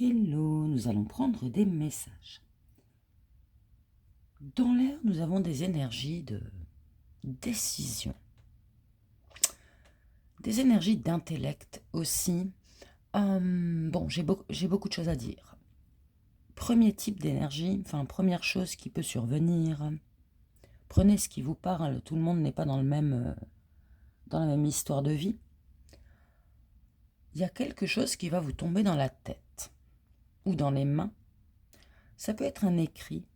Hello, nous allons prendre des messages. Dans l'air, nous avons des énergies de décision, des énergies d'intellect aussi. Bon, j'ai beaucoup de choses à dire. Premier type d'énergie, première chose qui peut survenir, prenez ce qui vous parle, tout le monde n'est pas dans la même histoire de vie. Il y a quelque chose qui va vous tomber dans la tête ou dans les mains. Ça peut être un écrit,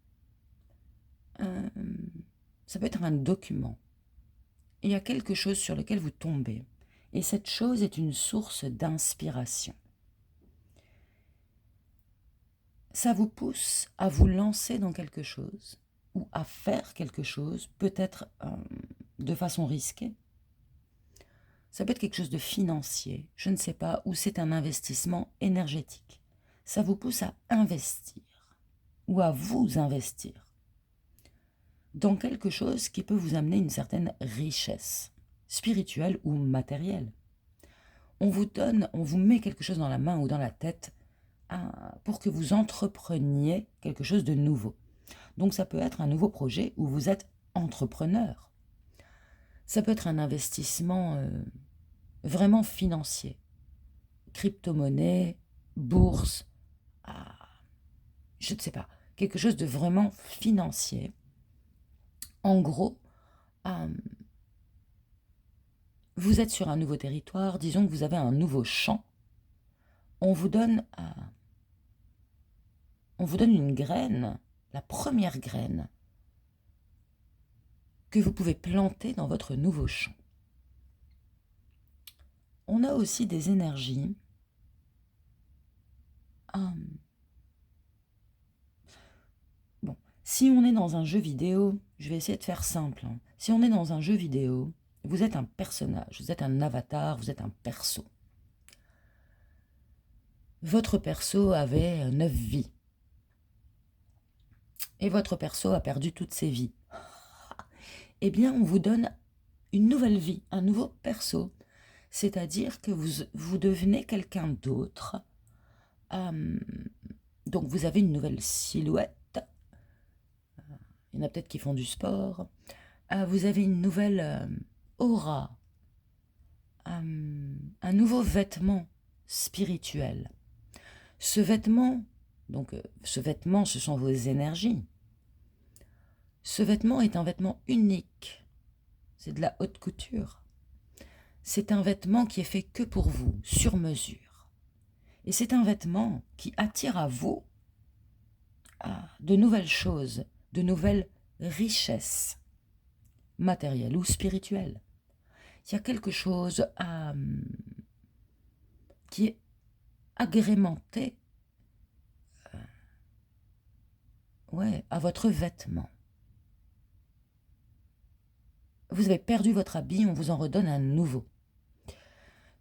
ça peut être un document. Il y a quelque chose sur lequel vous tombez, et cette chose est une source d'inspiration. Ça vous pousse à vous lancer dans quelque chose, ou à faire quelque chose, peut-être de façon risquée. Ça peut être quelque chose de financier, je ne sais pas, ou c'est un investissement énergétique. Ça vous pousse à investir, ou à vous investir, dans quelque chose qui peut vous amener une certaine richesse, spirituelle ou matérielle. On vous met quelque chose dans la main ou dans la tête pour que vous entrepreniez quelque chose de nouveau. Donc ça peut être un nouveau projet où vous êtes entrepreneur. Ça peut être un investissement vraiment financier. Crypto-monnaie, bourse, je ne sais pas, quelque chose de vraiment financier. En gros, vous êtes sur un nouveau territoire, disons que vous avez un nouveau champ. On vous donne une graine, la première graine que vous pouvez planter dans votre nouveau champ. On a aussi des énergies bon, si on est dans un jeu vidéo, je vais essayer de faire simple. Si on est dans un jeu vidéo, vous êtes un personnage, vous êtes un avatar, vous êtes un perso. Votre perso avait 9 vies. Et votre perso a perdu toutes ses vies. Eh bien, on vous donne une nouvelle vie, un nouveau perso. C'est-à-dire que vous devenez quelqu'un d'autre. Donc, vous avez une nouvelle silhouette. Il y en a peut-être qui font du sport. Vous avez une nouvelle aura. Un nouveau vêtement spirituel. Ce vêtement, ce sont vos énergies. Ce vêtement est un vêtement unique. C'est de la haute couture. C'est un vêtement qui est fait que pour vous, sur mesure. Et c'est un vêtement qui attire à vous de nouvelles choses, de nouvelles richesses, matérielles ou spirituelles. Il y a quelque chose qui est agrémenté à votre vêtement. Vous avez perdu votre habit, on vous en redonne un nouveau.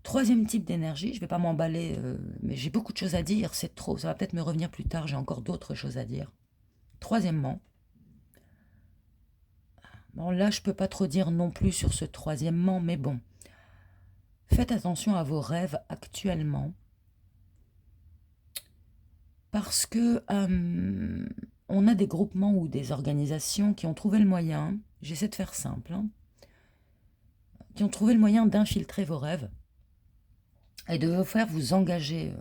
Troisième type d'énergie, je ne vais pas m'emballer, mais j'ai beaucoup de choses à dire, c'est trop, ça va peut-être me revenir plus tard, j'ai encore d'autres choses à dire. Troisièmement, bon là je ne peux pas trop dire non plus sur ce troisièmement, mais bon, faites attention à vos rêves actuellement, parce que on a des groupements ou des organisations qui ont trouvé le moyen, j'essaie de faire simple, qui ont trouvé le moyen d'infiltrer vos rêves et de vous faire vous engager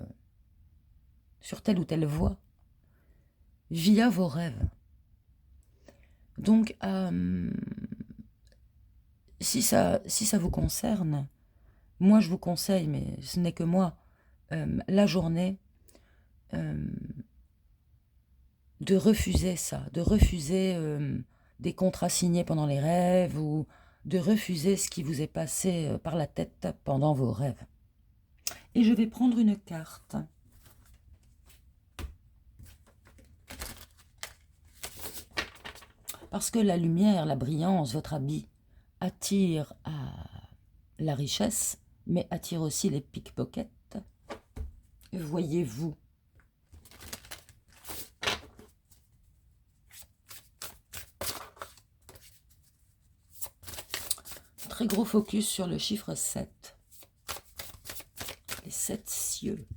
sur telle ou telle voie via vos rêves. Donc, si ça vous concerne, moi je vous conseille, mais ce n'est que moi, la journée, de refuser ça, de refuser des contrats signés pendant les rêves ou de refuser ce qui vous est passé par la tête pendant vos rêves. Et je vais prendre une carte. Parce que la lumière, la brillance, votre habit attire la richesse, mais attire aussi les pickpockets. Voyez-vous. Très gros focus sur le chiffre 7. Les 7 cieux.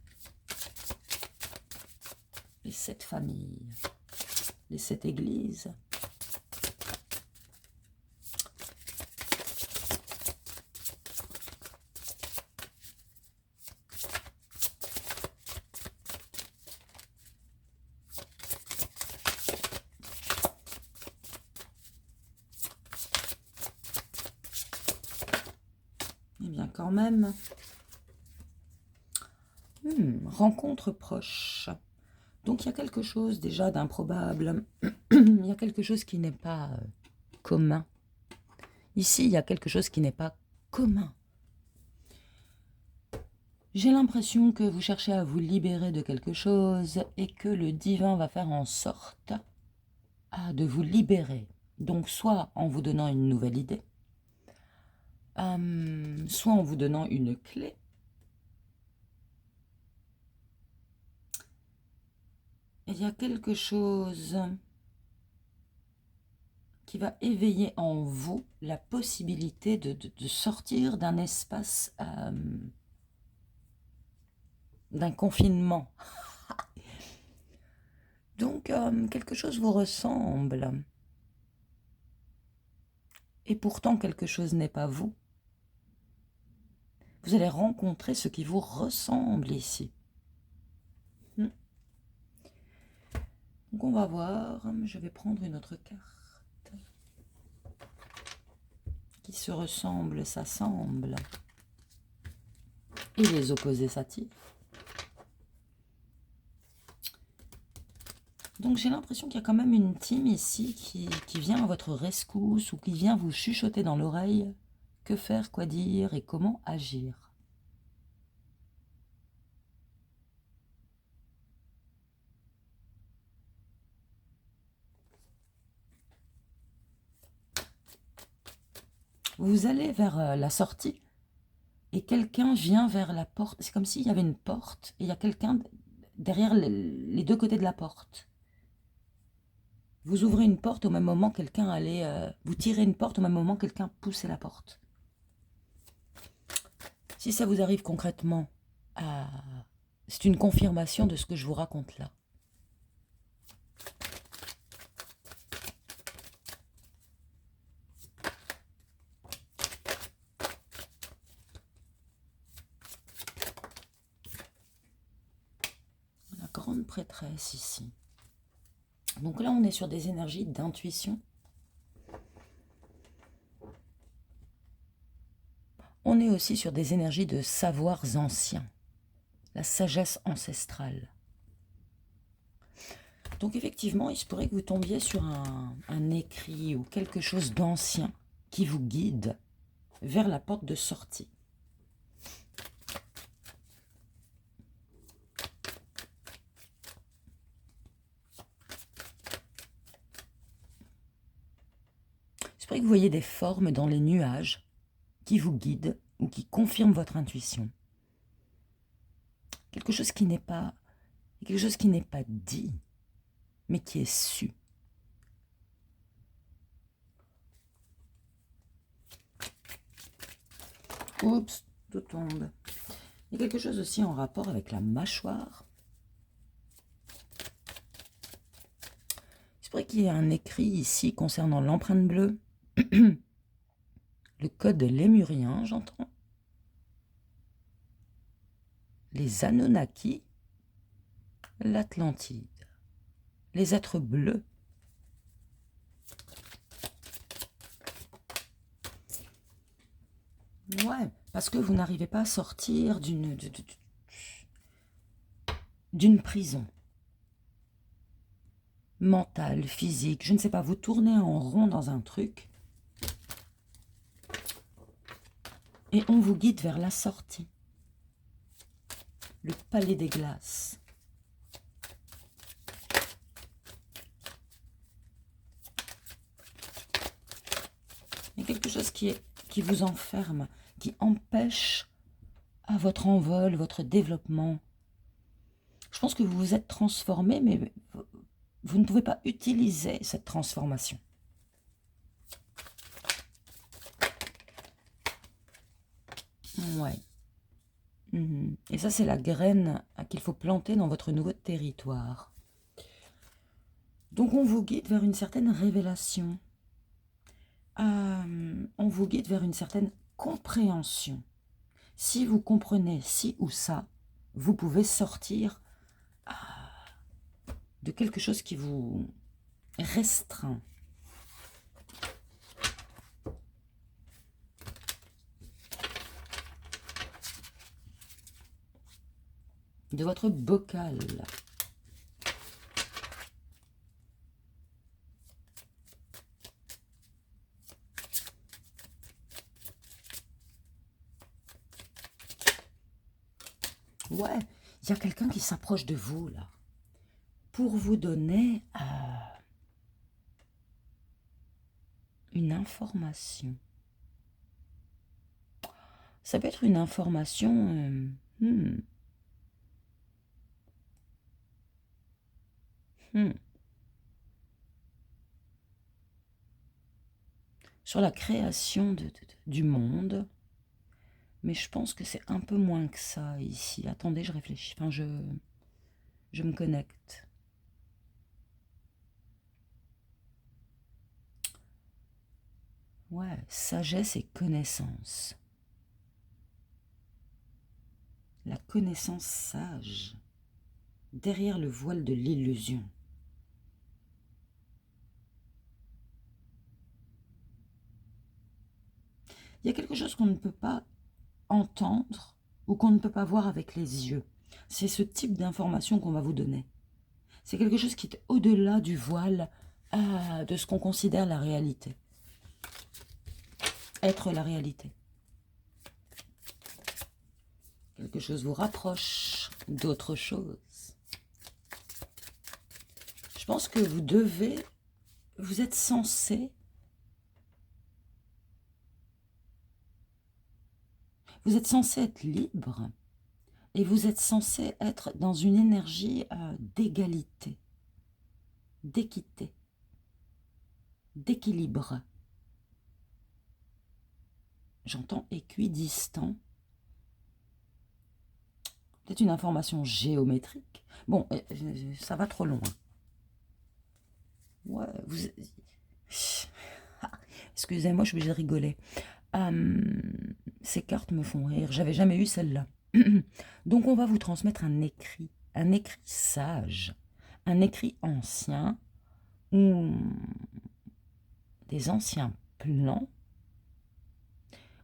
les 7 familles, les 7 églises. Eh bien, quand même, rencontre proche. Donc, il y a quelque chose déjà d'improbable. Il y a quelque chose qui n'est pas commun. Ici, il y a quelque chose qui n'est pas commun. J'ai l'impression que vous cherchez à vous libérer de quelque chose et que le divin va faire en sorte de vous libérer. Donc, soit en vous donnant une nouvelle idée, soit en vous donnant une clé. Il y a quelque chose qui va éveiller en vous la possibilité de sortir d'un espace, d'un confinement. Donc, quelque chose vous ressemble. Et pourtant, quelque chose n'est pas vous. Vous allez rencontrer ce qui vous ressemble ici. Donc, on va voir. Je vais prendre une autre carte. Qui se ressemble, s'assemble. Et les opposés s'attirent. Donc j'ai l'impression qu'il y a quand même une team ici qui vient à votre rescousse ou qui vient vous chuchoter dans l'oreille que faire, quoi dire et comment agir. Vous allez vers la sortie et quelqu'un vient vers la porte. C'est comme s'il y avait une porte et il y a quelqu'un derrière les deux côtés de la porte. Vous ouvrez une porte au même moment quelqu'un allait... vous tirez une porte au même moment quelqu'un poussait la porte. Si ça vous arrive concrètement, c'est une confirmation de ce que je vous raconte là. La grande prêtresse ici. Donc là, on est sur des énergies d'intuition. On est aussi sur des énergies de savoirs anciens, la sagesse ancestrale. Donc effectivement, il se pourrait que vous tombiez sur un écrit ou quelque chose d'ancien qui vous guide vers la porte de sortie. Il se pourrait que vous voyez des formes dans les nuages qui vous guident ou qui confirment votre intuition. Quelque chose qui n'est pas dit, mais qui est su. Oups, tout tombe. Il y a quelque chose aussi en rapport avec la mâchoire. Il se pourrait qu'il y ait un écrit ici concernant l'empreinte bleue. Le code lémurien, j'entends. Les Anunnaki. L'Atlantide. Les êtres bleus. Ouais, parce que vous n'arrivez pas à sortir d'une prison. Mentale, physique, je ne sais pas, vous tournez en rond dans un truc. Et on vous guide vers la sortie. Le palais des glaces. Il y a quelque chose qui vous enferme, qui empêche à votre envol, votre développement. Je pense que vous vous êtes transformé, mais vous ne pouvez pas utiliser cette transformation. Ouais. Et ça, c'est la graine qu'il faut planter dans votre nouveau territoire. Donc on vous guide vers une certaine révélation. On vous guide vers une certaine compréhension. Si vous comprenez ci ou ça, vous pouvez sortir de quelque chose qui vous restreint. De votre bocal. Ouais, il y a quelqu'un qui s'approche de vous, là, pour vous donner une information. Ça peut être une information sur la création du monde, mais je pense que c'est un peu moins que ça ici. Attendez, je réfléchis, enfin je me connecte. Ouais, sagesse et connaissance. La connaissance sage, derrière le voile de l'illusion. Il y a quelque chose qu'on ne peut pas entendre ou qu'on ne peut pas voir avec les yeux. C'est ce type d'information qu'on va vous donner. C'est quelque chose qui est au-delà du voile de ce qu'on considère la réalité. Être la réalité. Quelque chose vous rapproche d'autre chose. Je pense que vous êtes censé, être libre et vous êtes censé être dans une énergie d'égalité, d'équité, d'équilibre. J'entends équidistant. Peut-être une information géométrique. Bon, ça va trop loin. Ouais, excusez-moi, je suis obligée de rigoler. Ces cartes me font rire. J'avais jamais eu celle-là. Donc, on va vous transmettre un écrit sage, un écrit ancien, ou des anciens plans.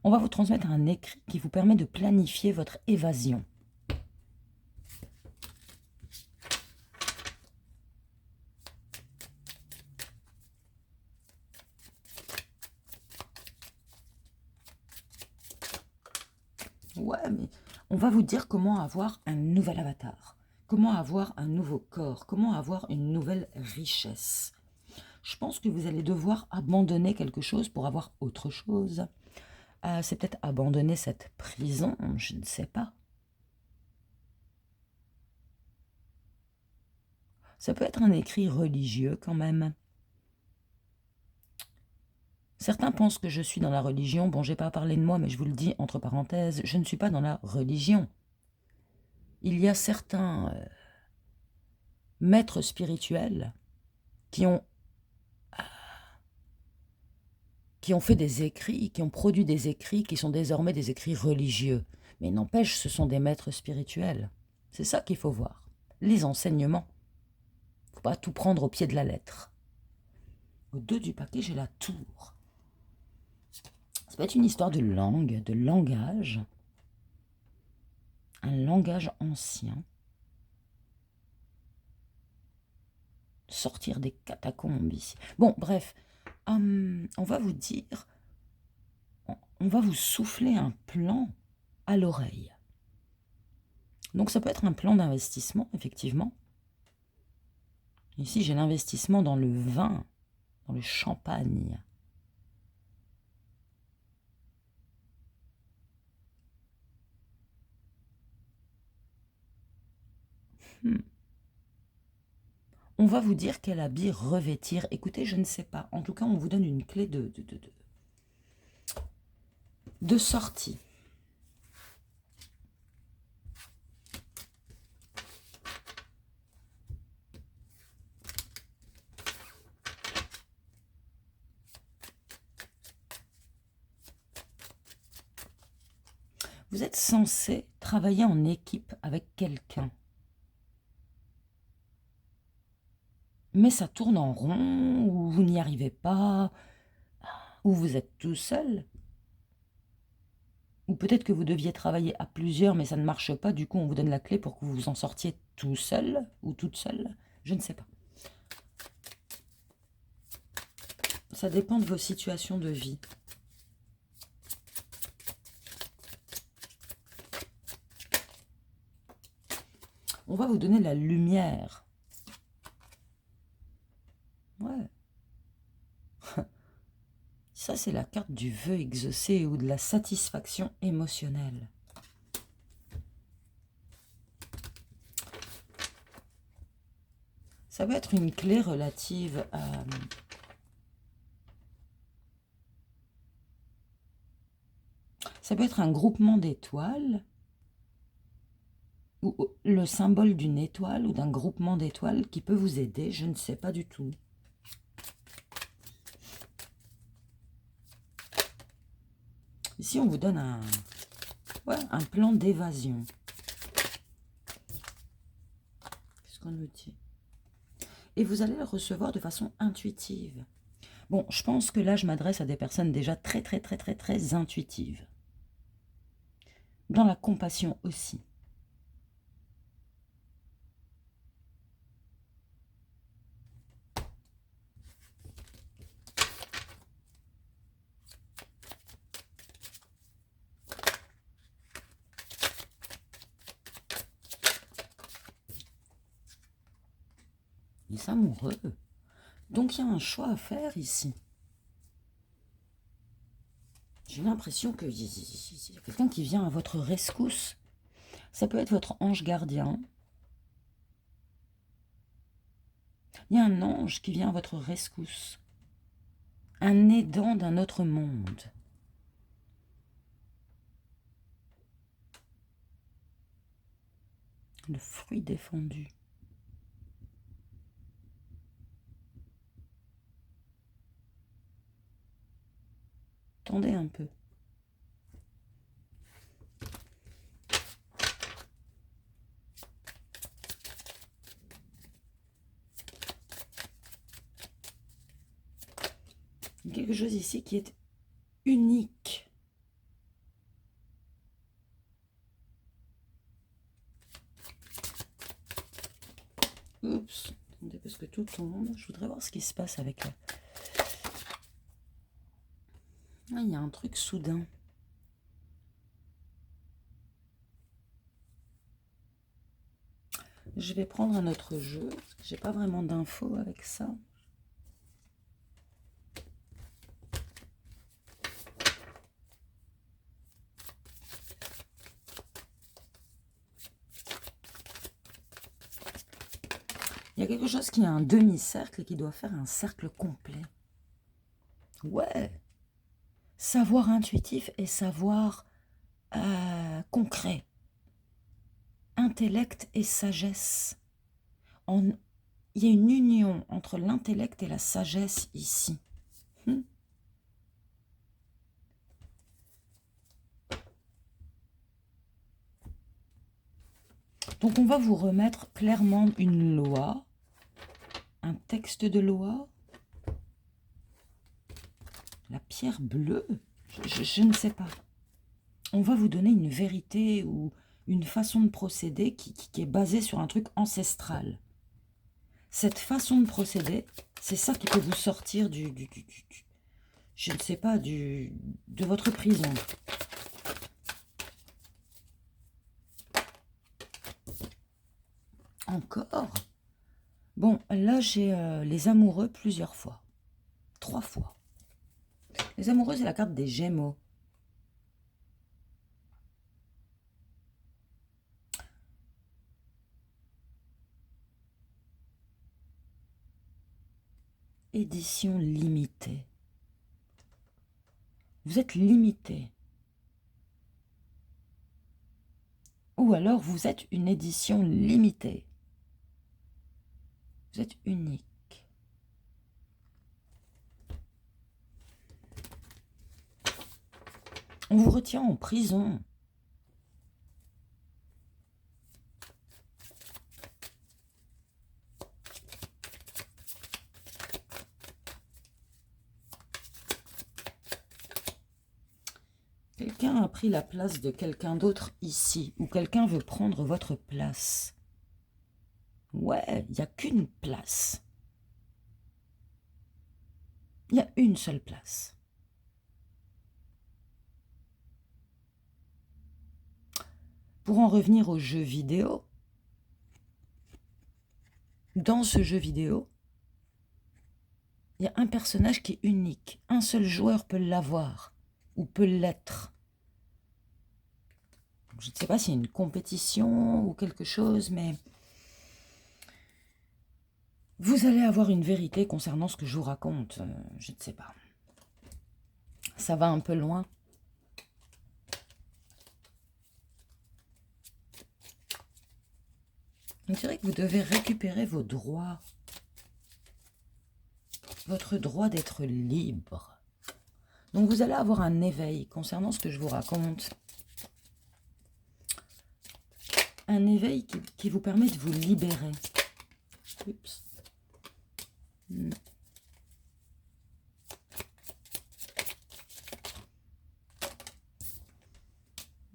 On va vous transmettre un écrit qui vous permet de planifier votre évasion. Ouais, mais on va vous dire comment avoir un nouvel avatar, comment avoir un nouveau corps, comment avoir une nouvelle richesse. Je pense que vous allez devoir abandonner quelque chose pour avoir autre chose. C'est peut-être abandonner cette prison, je ne sais pas. Ça peut être un écrit religieux quand même. Certains pensent que je suis dans la religion. Bon, j'ai pas parlé de moi, mais je vous le dis entre parenthèses, je ne suis pas dans la religion. Il y a certains maîtres spirituels qui ont fait des écrits, qui ont produit des écrits qui sont désormais des écrits religieux. Mais n'empêche, ce sont des maîtres spirituels. C'est ça qu'il faut voir. Les enseignements. Il ne faut pas tout prendre au pied de la lettre. Au dos du paquet, j'ai la tour. Ça peut être une histoire de langue, de langage. Un langage ancien. Sortir des catacombes ici. Bon, bref, on va vous dire, on va vous souffler un plan à l'oreille. Donc ça peut être un plan d'investissement, effectivement. Ici, j'ai l'investissement dans le vin, dans le champagne. On va vous dire quel habit revêtir. Écoutez, je ne sais pas. En tout cas, on vous donne une clé de sortie. Vous êtes censé travailler en équipe avec quelqu'un. Mais ça tourne en rond, ou vous n'y arrivez pas, ou vous êtes tout seul. Ou peut-être que vous deviez travailler à plusieurs, mais ça ne marche pas, du coup on vous donne la clé pour que vous vous en sortiez tout seul, ou toute seule, je ne sais pas. Ça dépend de vos situations de vie. On va vous donner la lumière. Ouais. Ça, c'est la carte du vœu exaucé ou de la satisfaction émotionnelle. Ça peut être une clé relative à... Ça peut être un groupement d'étoiles, ou le symbole d'une étoile ou d'un groupement d'étoiles qui peut vous aider, je ne sais pas du tout. Ici, on vous donne un plan d'évasion. Qu'est-ce qu'on nous dit? Et vous allez le recevoir de façon intuitive. Bon, je pense que là, je m'adresse à des personnes déjà très intuitives. Dans la compassion aussi. Les amoureux. Donc, il y a un choix à faire ici. J'ai l'impression qu'il y a quelqu'un qui vient à votre rescousse. Ça peut être votre ange gardien. Il y a un ange qui vient à votre rescousse. Un aidant d'un autre monde. Le fruit défendu. Attendez un peu. Il y a quelque chose ici qui est unique. Oups, attendez parce que tout tombe. Je voudrais voir ce qui se passe avec... Ah, il y a un truc soudain. Je vais prendre un autre jeu, parce que j'ai pas vraiment d'infos avec ça. Il y a quelque chose qui a un demi-cercle et qui doit faire un cercle complet. Ouais. Savoir intuitif et savoir concret. Intellect et sagesse. Il y a une union entre l'intellect et la sagesse ici. Donc on va vous remettre clairement une loi, un texte de loi, la pierre bleue, je ne sais pas. On va vous donner une vérité ou une façon de procéder qui est basée sur un truc ancestral. Cette façon de procéder, c'est ça qui peut vous sortir je ne sais pas, de votre prison. Encore? Bon, là, j'ai les amoureux plusieurs fois. 3 fois. Les amoureux, c'est la carte des Gémeaux. Édition limitée. Vous êtes limité. Ou alors, vous êtes une édition limitée. Vous êtes unique. On vous retient en prison. quelqu'un a pris la place de quelqu'un d'autre ici, ou quelqu'un veut prendre votre place. Ouais, il n'y a qu'une place. Il y a une seule place. Pour en revenir au jeu vidéo, dans ce jeu vidéo, il y a un personnage qui est unique. Un seul joueur peut l'avoir, ou peut l'être. Je ne sais pas s'il y a une compétition ou quelque chose, mais vous allez avoir une vérité concernant ce que je vous raconte. Je ne sais pas. Ça va un peu loin. On dirait que vous devez récupérer vos droits. Votre droit d'être libre. Donc vous allez avoir un éveil concernant ce que je vous raconte. Un éveil qui vous permet de vous libérer. Oups.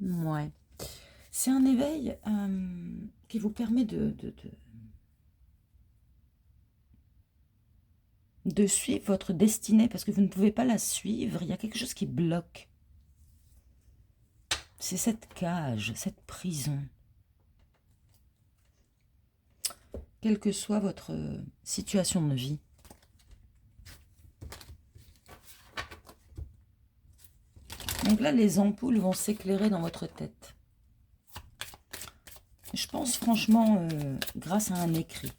Ouais. C'est un éveil qui vous permet de suivre votre destinée, parce que vous ne pouvez pas la suivre. Il y a quelque chose qui bloque. C'est cette cage, cette prison. Quelle que soit votre situation de vie. Donc là, les ampoules vont s'éclairer dans votre tête. Je pense franchement, grâce à un écrit.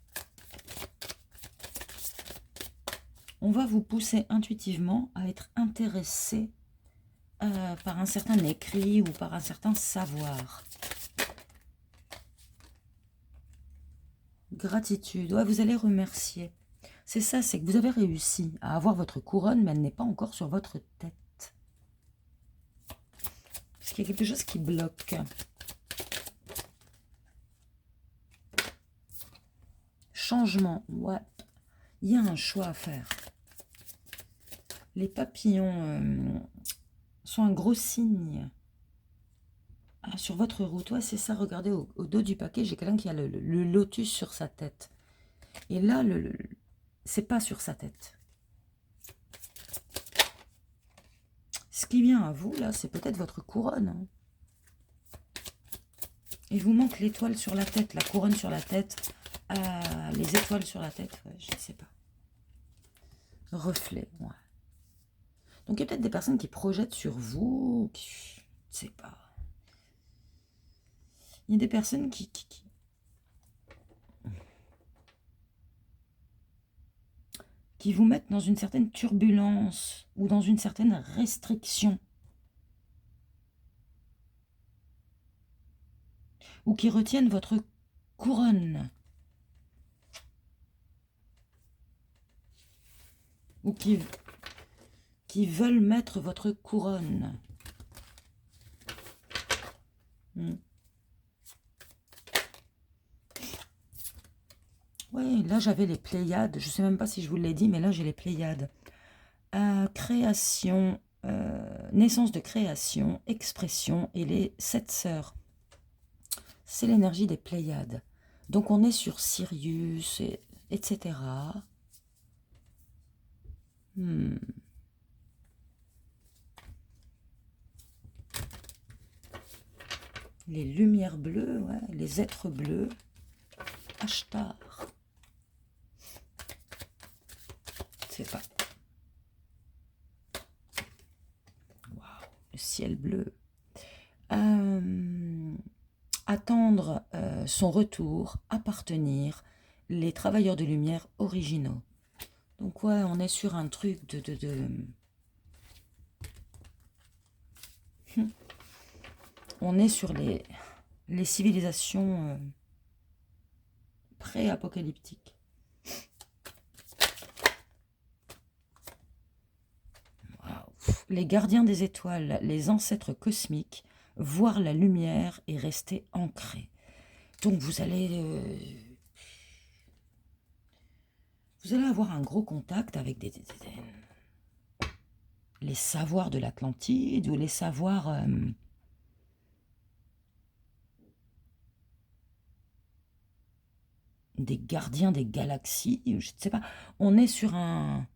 On va vous pousser intuitivement à être intéressé par un certain écrit ou par un certain savoir. Gratitude, ouais, vous allez remercier. C'est ça, c'est que vous avez réussi à avoir votre couronne, mais elle n'est pas encore sur votre tête. Parce qu'il y a quelque chose qui bloque. Changement, ouais. Il y a un choix à faire. Les papillons sont un gros signe sur votre route. Ouais, c'est ça, regardez au dos du paquet, j'ai quelqu'un qui a le lotus sur sa tête. Et là, c'est pas sur sa tête. Ce qui vient à vous, là, c'est peut-être votre couronne. Hein. Il vous manque l'étoile sur la tête, la couronne sur la tête, les étoiles sur la tête, ouais, je ne sais pas. Reflet, ouais. Donc il y a peut-être des personnes qui projettent sur vous, je ne sais pas. Il y a des personnes qui vous mettent dans une certaine turbulence ou dans une certaine restriction. Ou qui retiennent votre couronne. Ou qui veulent mettre votre couronne. Oui, là j'avais les Pléiades. Je ne sais même pas si je vous l'ai dit, mais là j'ai les Pléiades. Création, naissance de création, expression et les 7 sœurs. C'est l'énergie des Pléiades. Donc on est sur Sirius, etc. Les lumières bleues, ouais, les êtres bleus. Ashtar. Je sais pas. Waouh, le ciel bleu. Attendre son retour, appartenir, les travailleurs de lumière originaux. Donc ouais, on est sur un truc on est sur les civilisations pré-apocalyptiques. Wow. Les gardiens des étoiles, les ancêtres cosmiques, voir la lumière et rester ancrés. Donc vous allez avoir un gros contact avec les savoirs de l'Atlantide ou les savoirs des gardiens des galaxies, je ne sais pas. On est sur un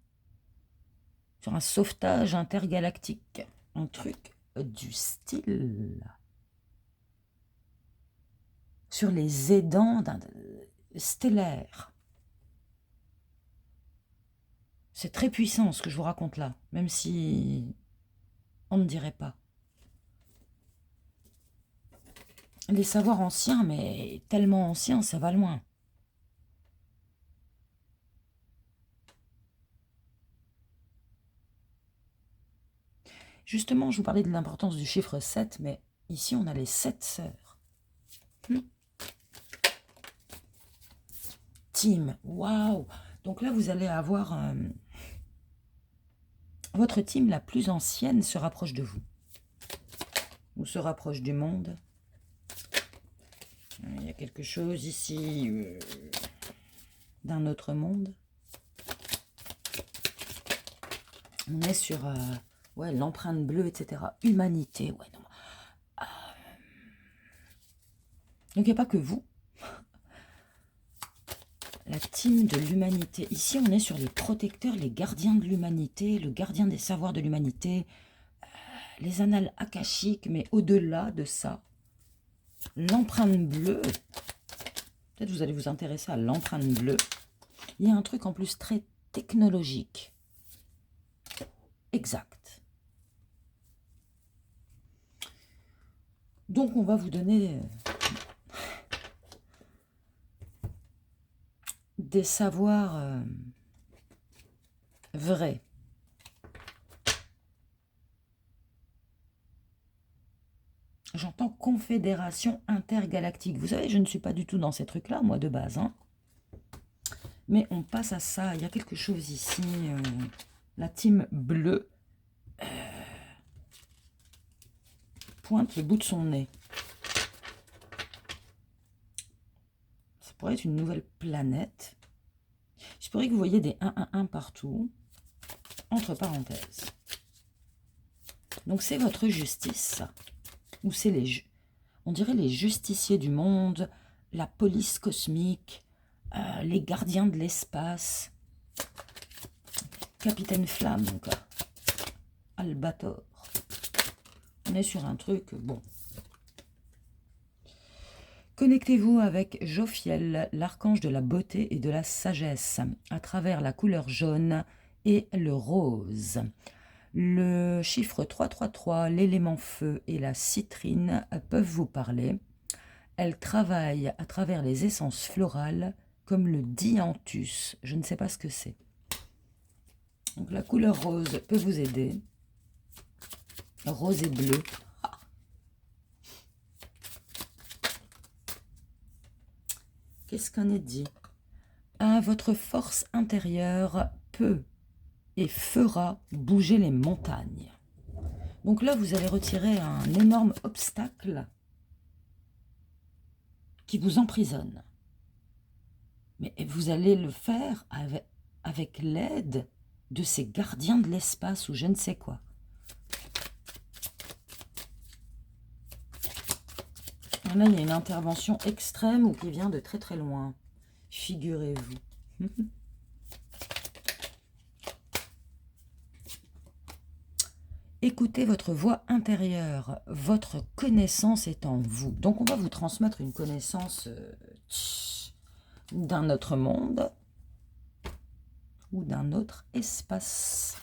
sauvetage intergalactique, un truc du style. Sur les aidants stellaires. C'est très puissant ce que je vous raconte là, même si on ne dirait pas. Les savoirs anciens, mais tellement anciens, ça va loin. Justement, je vous parlais de l'importance du chiffre 7, mais ici, on a les 7 sœurs. Team, waouh! Donc là, vous allez avoir... votre team la plus ancienne se rapproche de vous. Ou se rapproche du monde. Il y a quelque chose ici d'un autre monde. On est sur ouais, l'empreinte bleue, etc. Humanité, ouais, non. Donc il n'y a pas que vous. La team de l'humanité. Ici, on est sur les protecteurs, les gardiens de l'humanité, le gardien des savoirs de l'humanité, les annales akashiques, mais au-delà de ça, l'empreinte bleue. Peut-être vous allez vous intéresser à l'empreinte bleue. Il y a un truc en plus très technologique. Exact. Donc, on va vous donner des savoirs vrais. J'entends confédération intergalactique. Vous savez, je ne suis pas du tout dans ces trucs-là, moi, de base. Hein. Mais on passe à ça. Il y a quelque chose ici. La team bleue pointe le bout de son nez. Ça pourrait être une nouvelle planète. Je pourrais que vous voyez des 1-1-1 partout, entre parenthèses. Donc c'est votre justice, ça. Ou c'est on dirait les justiciers du monde, la police cosmique, les gardiens de l'espace, Capitaine Flamme, quoi. Albator. On est sur un truc, bon. Connectez-vous avec Jophiel, l'archange de la beauté et de la sagesse, à travers la couleur jaune et le rose. Le chiffre 333, l'élément feu et la citrine peuvent vous parler. Elle travaille à travers les essences florales comme le dianthus. Je ne sais pas ce que c'est. Donc la couleur rose peut vous aider. Rose et bleu. Qu'est-ce qu'on est dit? Votre force intérieure peut et fera bouger les montagnes. Donc là, vous allez retirer un énorme obstacle qui vous emprisonne. Mais vous allez le faire avec l'aide de ces gardiens de l'espace ou je ne sais quoi. Là, il y a une intervention extrême ou qui vient de très très loin. Figurez-vous. Écoutez votre voix intérieure. Votre connaissance est en vous. Donc, on va vous transmettre une connaissance d'un autre monde ou d'un autre espace.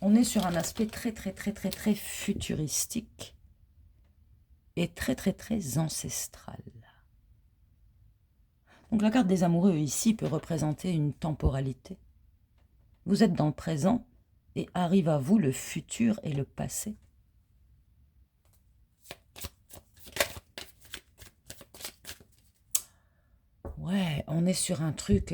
On est sur un aspect très, très, très, très, très futuristique et très, très, très ancestral. Donc la carte des amoureux ici peut représenter une temporalité. Vous êtes dans le présent et arrive à vous le futur et le passé. Ouais, on est sur un truc...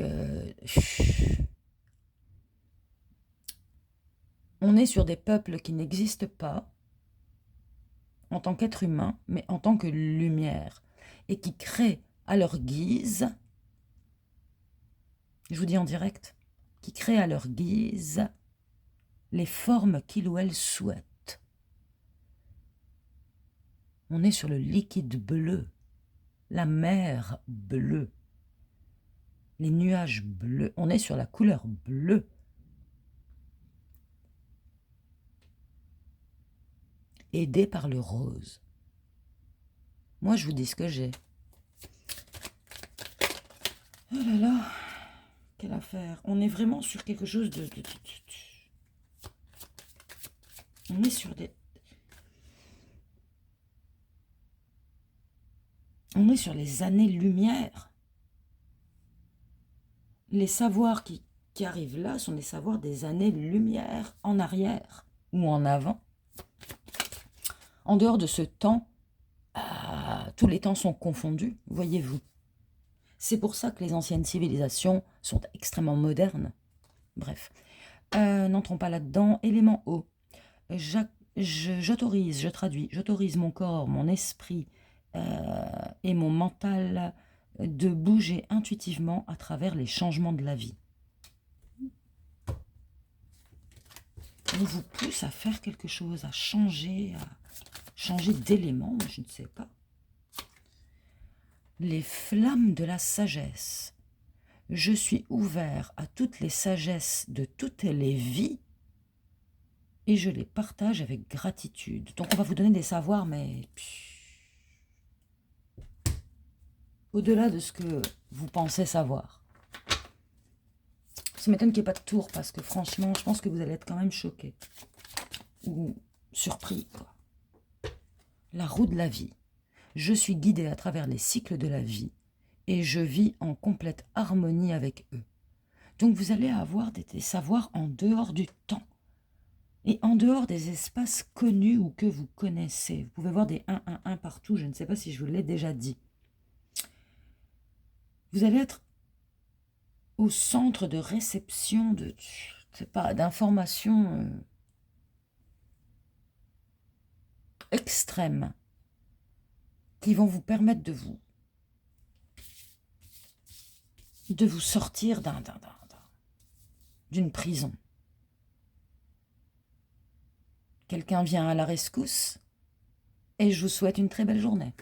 on est sur des peuples qui n'existent pas en tant qu'être humain, mais en tant que lumière, et qui créent à leur guise je vous dis en direct, qui créent à leur guise les formes qu'il ou elle souhaite. On est sur le liquide bleu, la mer bleue, les nuages bleus. On est sur la couleur bleue. Aidé par le rose. Moi, je vous dis ce que j'ai. Oh là là, quelle affaire. On est vraiment sur quelque chose de... On est sur des... On est sur les années-lumière. Les savoirs qui arrivent là sont les savoirs des années-lumière en arrière ou en avant. En dehors de ce temps, tous les temps sont confondus, voyez-vous. C'est pour ça que les anciennes civilisations sont extrêmement modernes. Bref, n'entrons pas là-dedans. Élément O. J'autorise, je traduis, j'autorise mon corps, mon esprit et mon mental de bouger intuitivement à travers les changements de la vie. On vous pousse à faire quelque chose, à changer d'élément, je ne sais pas. Les flammes de la sagesse. Je suis ouvert à toutes les sagesses de toutes les vies et je les partage avec gratitude. Donc on va vous donner des savoirs, mais au-delà de ce que vous pensez savoir. Ça m'étonne qu'il n'y ait pas de tour, parce que franchement, je pense que vous allez être quand même choqués. Ou surpris, quoi. La roue de la vie. Je suis guidé à travers les cycles de la vie et je vis en complète harmonie avec eux. Donc vous allez avoir des savoirs en dehors du temps et en dehors des espaces connus ou que vous connaissez. Vous pouvez voir des 1-1-1 partout, je ne sais pas si je vous l'ai déjà dit. Vous allez être au centre de réception de, je sais pas, d'informations extrêmes qui vont vous permettre de vous sortir d'une prison. Quelqu'un vient à la rescousse et je vous souhaite une très belle journée.